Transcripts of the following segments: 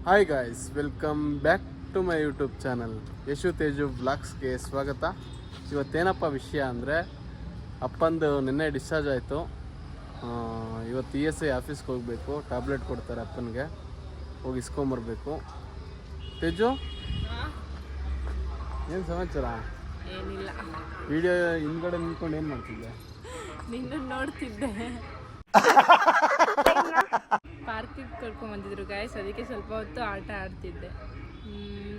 Hi guys, welcome back to my YouTube channel Yashu Teju ಬ್ಲಾಗ್ಸ್ಗೆ ಸ್ವಾಗತ. ಇವತ್ತೇನಪ್ಪ ವಿಷಯ ಅಂದರೆ, ಅಪ್ಪಂದು ನಿನ್ನೆ ಡಿಸ್ಚಾರ್ಜ್ ಆಯಿತು. ಇವತ್ತು ESI ಆಫೀಸ್ಗೆ ಹೋಗಬೇಕು. ಟ್ಯಾಬ್ಲೆಟ್ ಕೊಡ್ತಾರೆ ಅಪ್ಪನಿಗೆ, ಹೋಗಿ ಇಸ್ಕೊಂಬರ್ಬೇಕು. ತೇಜು, ಏನು ಸಮಾಚಾರ? ಏನಿಲ್ಲ, ವಿಡಿಯೋ ಹಿಂದ್ಗಡೆ ನಿಂತ್ಕೊಂಡು ಏನು ಮಾಡ್ತಿದ್ದೆ? ನಿನ್ನ ನೋಡ್ತಿದ್ದೆ. ಪಾರ್ಕಿಗೆ ಕರ್ಕೊಂಡ್ ಬಂದಿದ್ರು ಗಾಯ್ಸ್, ಅದಕ್ಕೆ ಸ್ವಲ್ಪ ಹೊತ್ತು ಆಟ ಆಡ್ತಿದ್ದೆ.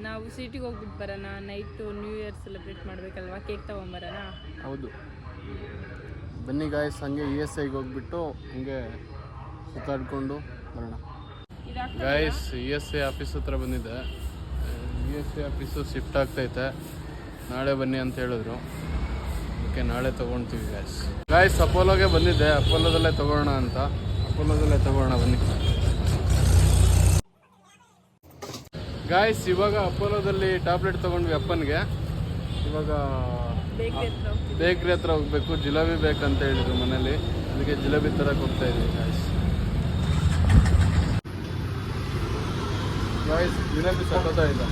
ನಾವು ಸಿಟಿಗೆ ಹೋಗ್ಬಿಟ್ಟು ಬರೋಣ, ನೈಟು ನ್ಯೂ ಇಯರ್ ಸೆಲೆಬ್ರೇಟ್ ಮಾಡಬೇಕಲ್ವಾ, ಕೇಕ್ ತೊಗೊಂಬರೋಣ. ಹೌದು, ಬನ್ನಿ ಗಾಯ್ಸ್, ಹಂಗೆ ESIಗೆ ಹೋಗ್ಬಿಟ್ಟು ಹಂಗೆ ಸುತ್ತಾಡ್ಕೊಂಡು ಬರೋಣ. ಗಾಯ್ಸ್, ESI ಆಫೀಸ್ ಹತ್ರ ಬಂದಿದ್ದೆ. ESI ಆಫೀಸು ಶಿಫ್ಟ್ ಆಗ್ತೈತೆ, ನಾಳೆ ಬನ್ನಿ ಅಂತ ಹೇಳಿದ್ರು. ಓಕೆ, ನಾಳೆ ತೊಗೊಳ್ತೀವಿ ಗಾಯ್ಸ್. ಅಪೋಲೋಗೆ ಬಂದಿದ್ದೆ, ಅಪೋಲೋದಲ್ಲೇ ತೊಗೊಳ್ಳೋಣ ಅಂತ. ಅಪೋಲೋದಲ್ಲೇ ತೊಗೊಳ್ಳೋಣ ಬನ್ನಿ ಗಾಯ್ಸ್. ಇವಾಗ ಅಪೋಲೋದಲ್ಲಿ ಟ್ಯಾಬ್ಲೆಟ್ ತೊಗೊಂಡ್ವಿ ಅಪ್ಪನಿಗೆ. ಇವಾಗ ಬೇಕ್ರಿ ಹತ್ರ ಹೋಗ್ಬೇಕು. ಜಿಲೇಬಿ ಬೇಕಂತ ಹೇಳಿದ್ರು ಮನೇಲಿ, ಅದಕ್ಕೆ ಜಿಲೇಬಿ ತರಕ್ಕೆ ಹೋಗ್ತಾ ಇದೀವಿ ಗಾಯ್ಸ್. ಜಿಲೇಬಿ ಸಖತ್ತಾಗಿದೆ.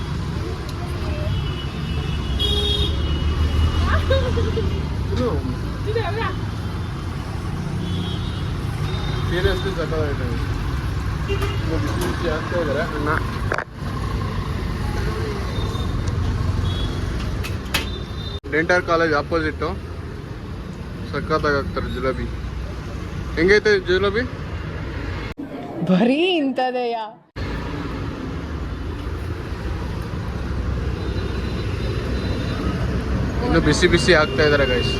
ಸೀರಿಯಸ್ಲಿ ಸಖತ್ತಾಗಿದೆ. ಬಿಸಿ ಆಗ್ತಾ ಇದ್ದಾರೆ ಅಣ್ಣ. ಡೆಂಟಲ್ ಕಾಲೇಜ್ ಆಪೋಸಿಟ್ಟು ಸಖತ್ತಾಗಿ ಹಾಕ್ತಾರೆ ಜಿಲೇಬಿ. ಹೆಂಗೈತೆ ಜಿಲೇಬಿ? ಬರೀ ಇಂಥದೆಯ. ಇನ್ನು ಬಿಸಿ ಬಿಸಿ ಆಗ್ತಾ ಇದಾರೆ ಗೈಸ್.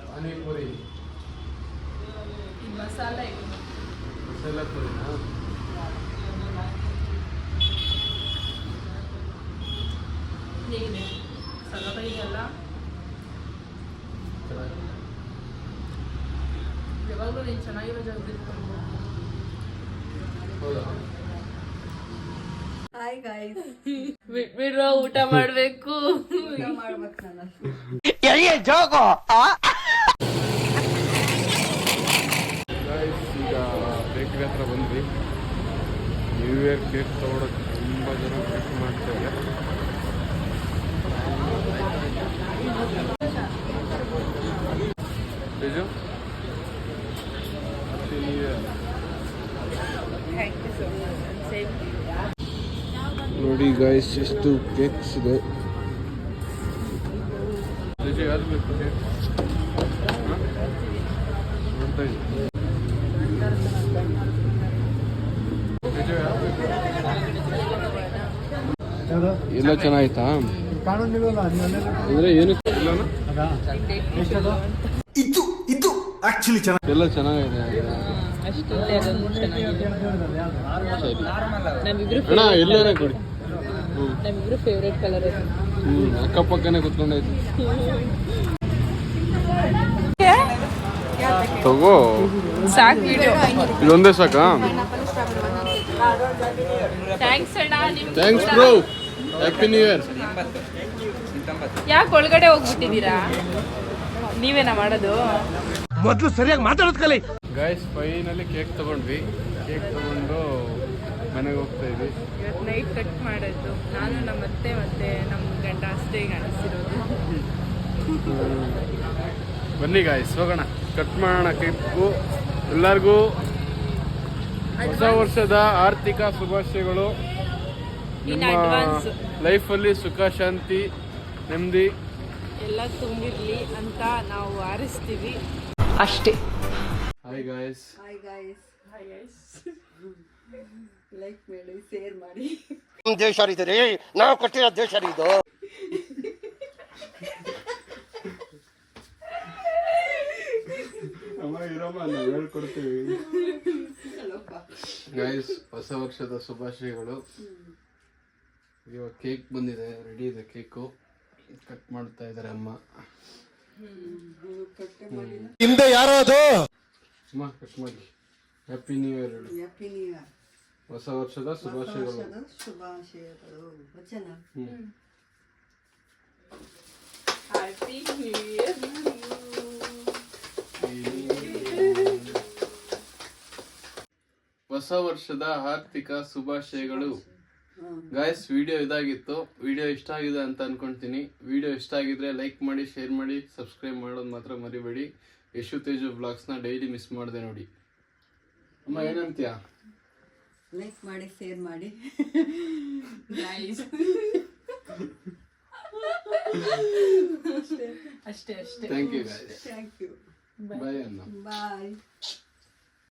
ಪಾನಿಪುರಿ, ಮಸಾಲೆ ಪುರಿನಾ? ಹೇಗಿದೆ? ಸಗತ್ತಾಗಿದೆಯಲ್ಲ. ಯಾವಾಗಲೂ ನೀನು ಚೆನ್ನಾಗಿರೋ ಜಾಗದಲ್ಲಿ ಹಾಯ್ ಗಾಯ್ಸ್, ಬಿಟ್ಬಿಡ್ರೋ, ಊಟ ಮಾಡಬೇಕು. ಮಾಡ್ಬೇಕು ನಾನು. ಈಗ ಬೇಕ್ರಿ ಹತ್ರ ಬಂದ್ವಿ. ನ್ಯೂ ಇಯರ್ ಕೇಕ್ ತಗೊಳಕ್ಕೆ ತುಂಬ ಜನ ವೇಟ್ ಮಾಡ್ತಾರೆ. Teju, happy new year. ನೋಡಿ ಗಾಯ್ಸ್, ಎಷ್ಟು ಕೇಕ್ಸ್ ಇದೆ. ತೇಜು, ಯಾರು ಬೇಕು ಕೇಕ್? ನೋಡ್ತಾ ಇದ್ದೀನಿ. ಎಲ್ಲ ಚೆನ್ನಾಯ್ತಾ? ಅಂದ್ರೆ ಏನಕ್ಕೆ ಇದು ಆಕ್ಚುಲಿ ಎಲ್ಲ ಚೆನ್ನಾಗಿದೆ. ಅಣ್ಣ ಎಲ್ಲೇನೆ ಕೊಡಿ. ನಮ್ಮಿಬ್ರು ಫೇವ್ರೇಟ್ ಕಲರ್. ಅಕ್ಕಪಕ್ಕನೆ ಕುತ್ಕೊಂಡೈತಿ. ತಗೋ, ಸಾಕು, ಇದೊಂದೇ ಸಾಕಾ? ಥ್ಯಾಂಕ್ಸ್ ಅಣ್ಣ. Thanks bro, happy new year. ಯಾಕೆ ಒಳಗಡೆ ಹೋಗ್ಬಿಟ್ಟಿದ್ದೀರಾ? ನೀವೇನಾ ಮಾಡೋದು? ಮೊದಲು ಸರಿಯಾಗಿ ಮಾತಾಡೋದು ಕಲಿ. ಗಾಯ್ಸ್, ಫೈನಲಿ ಕೇಕ್ ತಗೊಂಡ್ವಿ. ಕೇಕ್ ತಗೊಂಡು ಮನೆಗೆ ಹೋಗ್ತಾ ಇದ್ವಿ. ಇವತ್ತು ನೈಟ್ ಕಟ್ ಮಾಡೋದು ನಾನು, ನಮ್ಮ ಅತ್ತೆ ಮತ್ತೆ ನಮ್ಮ ಗಂಡ ಅಷ್ಟೇ ಕಾಣಿಸ್ತಿರೋದು. ಬನ್ನಿ ಗಾಯ್ಸ್, ಹೋಗೋಣ, ಕಟ್ ಮಾಡೋಣ ಕೇಕು. ಎಲ್ಲರಿಗೂ ಹೊಸ ವರ್ಷದ ಆರ್ಥಿಕ ಶುಭಾಶಯಗಳು. ನಿಮ್ಮ ಲೈಫಲ್ಲಿ ಸುಖ, ಶಾಂತಿ, ನೆಮ್ಮದಿ ಎಲ್ಲ ತುಂಬಿರ್ಲಿ ಅಂತ ನಾವು ಹಾರೈಸ್ತೀವಿ ಅಷ್ಟೇ. Hi guys. Hi guys, like ಮಾಡಿ, ಶೇರ್ ಮಾಡಿ. ದೇಶ ರೀ, ನಾವು ಕೊಟ್ಟಿರೋ ದೇಶ ಇದು. ಹೇಳ್ಕೊಡ್ತೀವಿ ಗೈಸ್. ಹೊಸ ವರ್ಷದ ಶುಭಾಶಯಗಳು. ಇವಾಗ ಕೇಕ್ ಬಂದಿದೆ, ರೆಡಿ ಇದೆ ಕೇಕು. ಕಟ್ ಮಾಡ್ತಾ ಇದ್ದಾರೆ ಅಮ್ಮ. ಹಿಂದೆ ಯಾರೋ ಅದು ಅಮ್ಮ ಕಟ್ ಮಾಡಿ. Happy new year. Happy new year. ಹೊಸ ವರ್ಷದ ಶುಭಾಶಯಗಳು. ಶುಭಾಶಯಗಳು ವಚನ. ಹೊಸ ವರ್ಷದ ಆರ್ಥಿಕ ಶುಭಾಶಯಗಳು. ಗಾಯ್ಸ್, ವಿಡಿಯೋ ಇದಾಗಿತ್ತು. ವಿಡಿಯೋ ಇಷ್ಟ ಆಗಿದೆ ಅಂತ ಅನ್ಕೊಂತೀನಿ. ವಿಡಿಯೋ ಇಷ್ಟ ಆಗಿದ್ರೆ ಲೈಕ್ ಮಾಡಿ, ಶೇರ್ ಮಾಡಿ, ಸಬ್ಸ್ಕ್ರೈಬ್ ಮಾಡೋದು ಮಾತ್ರ ಮರಿಬೇಡಿ. ಯಶು ತೇಜು ಬ್ಲಾಗ್ಸ್ನ ಡೈಲಿ ಮಿಸ್ ಮಾಡಿದೆ ನೋಡಿ. ಅಮ್ಮ ಏನಂತೀಯ? ಲೈಕ್ ಮಾಡಿ, ಶೇರ್ ಮಾಡಿ. ಅಷ್ಟೇ. Thank you guys. Thank you. Bye ಅಣ್ಣ. ಬಾಯ್.